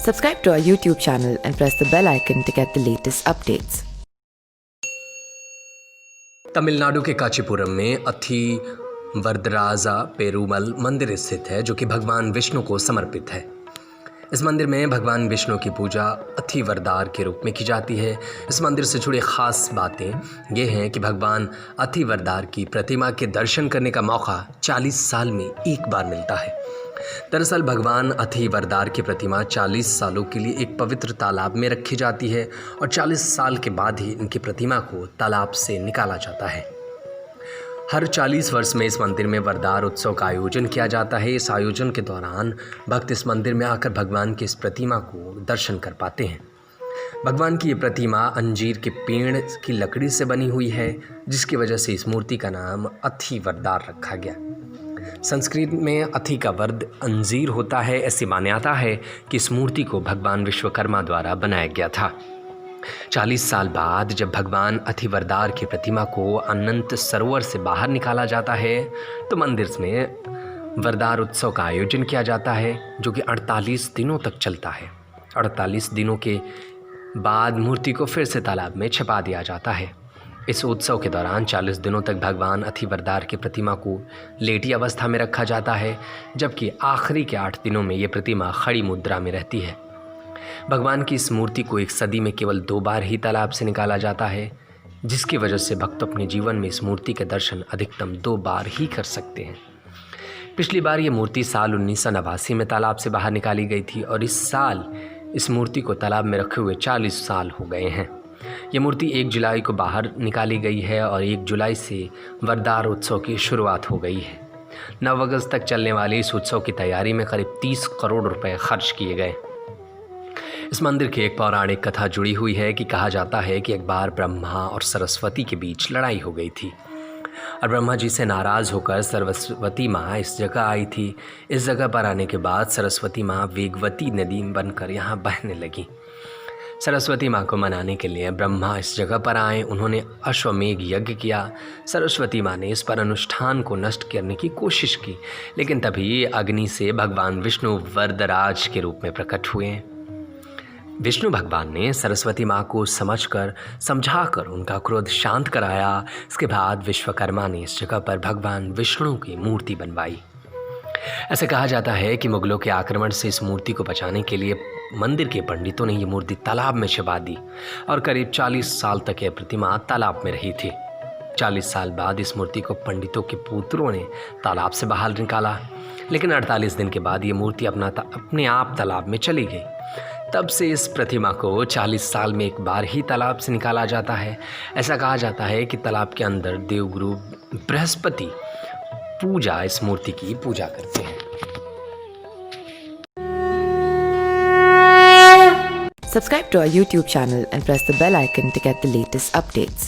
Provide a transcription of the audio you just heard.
Subscribe to our YouTube channel and press the bell icon to get the latest updates. Tamil Nadu के कांचीपुरम में अथी वरदराजा पेरुमल मंदिर स्थित है, जो कि भगवान विष्णु को समर्पित है। इस मंदिर में भगवान विष्णु की पूजा अथी वरदार के रूप में की जाती है। इस मंदिर से जुड़ी खास बातें ये हैं कि भगवान अथी वरदार की प्रतिमा के दर्शन करने का मौका 40 साल में एक बार मिलता है। दरअसल भगवान अथी वरदार की प्रतिमा 40 सालों के लिए एक पवित्र तालाब में रखी जाती है और 40 साल के बाद ही इनकी प्रतिमा को तालाब से निकाला जाता है। हर 40 वर्ष में इस मंदिर में वरदार उत्सव का आयोजन किया जाता है। इस आयोजन के दौरान भक्त इस मंदिर में आकर भगवान की इस प्रतिमा को दर्शन कर पाते हैं। भगवान की ये प्रतिमा अंजीर के पेड़ की लकड़ी से बनी हुई है, जिसकी वजह से इस मूर्ति का नाम अथी वरदार रखा गया। संस्कृत में अथी का वर्द अंजीर होता है। ऐसी मान्यता है कि इस मूर्ति को भगवान विश्वकर्मा द्वारा बनाया गया था। 40 साल बाद जब भगवान अथी वरदार की प्रतिमा को अनंत सरोवर से बाहर निकाला जाता है, तो मंदिर में वरदार उत्सव का आयोजन किया जाता है, जो कि 48 दिनों तक चलता है। 48 दिनों के बाद मूर्ति को फिर से तालाब में छिपा दिया जाता है। इस उत्सव के दौरान 40 दिनों तक भगवान अथी वरदार की प्रतिमा को लेटी अवस्था में रखा जाता है, जबकि आखिरी के 8 दिनों में ये प्रतिमा खड़ी मुद्रा में रहती है। भगवान की इस मूर्ति को एक सदी में केवल 2 बार ही तालाब से निकाला जाता है, जिसकी वजह से भक्त अपने जीवन में इस मूर्ति के दर्शन अधिकतम 2 बार ही कर सकते हैं। पिछली बार ये मूर्ति साल 1989 में तालाब से बाहर निकाली गई थी और इस साल इस मूर्ति को तालाब में रखे हुए 40 साल हो गए हैं। ये मूर्ति 1 जुलाई को बाहर निकाली गई है और 1 जुलाई से वरदार उत्सव की शुरुआत हो गई है। 9 अगस्त तक चलने वाले इस उत्सव की तैयारी में करीब 30 करोड़ रुपए खर्च किए गए। इस मंदिर की एक पौराणिक कथा जुड़ी हुई है कि कहा जाता है कि एक बार ब्रह्मा और सरस्वती के बीच लड़ाई हो गई थी और ब्रह्मा जी से नाराज़ होकर सरस्वती माँ इस जगह आई थी। इस जगह पर आने के बाद सरस्वती माँ वेगवती नदी बनकर यहाँ बहने लगी। सरस्वती माँ को मनाने के लिए ब्रह्मा इस जगह पर आए। उन्होंने अश्वमेघ यज्ञ किया। सरस्वती माँ ने इस पर अनुष्ठान को नष्ट करने की कोशिश की, लेकिन तभी अग्नि से भगवान विष्णु वरदराज के रूप में प्रकट हुए। विष्णु भगवान ने सरस्वती माँ को समझाकर उनका क्रोध शांत कराया। इसके बाद विश्वकर्मा ने इस जगह पर भगवान विष्णु की मूर्ति बनवाई। ऐसे कहा जाता है कि मुगलों के आक्रमण से इस मूर्ति को बचाने के लिए मंदिर के पंडितों ने ये मूर्ति तालाब में छिपा दी और करीब 40 साल तक यह प्रतिमा तालाब में रही थी। 40 साल बाद इस मूर्ति को पंडितों के पुत्रों ने तालाब से बाहर निकाला, लेकिन 48 दिन के बाद ये मूर्ति अपने आप तालाब में चली गई। तब से इस प्रतिमा को 40 साल में एक बार ही तालाब से निकाला जाता है। ऐसा कहा जाता है कि तालाब के अंदर देवगुरु बृहस्पति पूजा इस मूर्ति की पूजा करते हैं। Subscribe to our YouTube channel and press the bell icon to get the latest updates.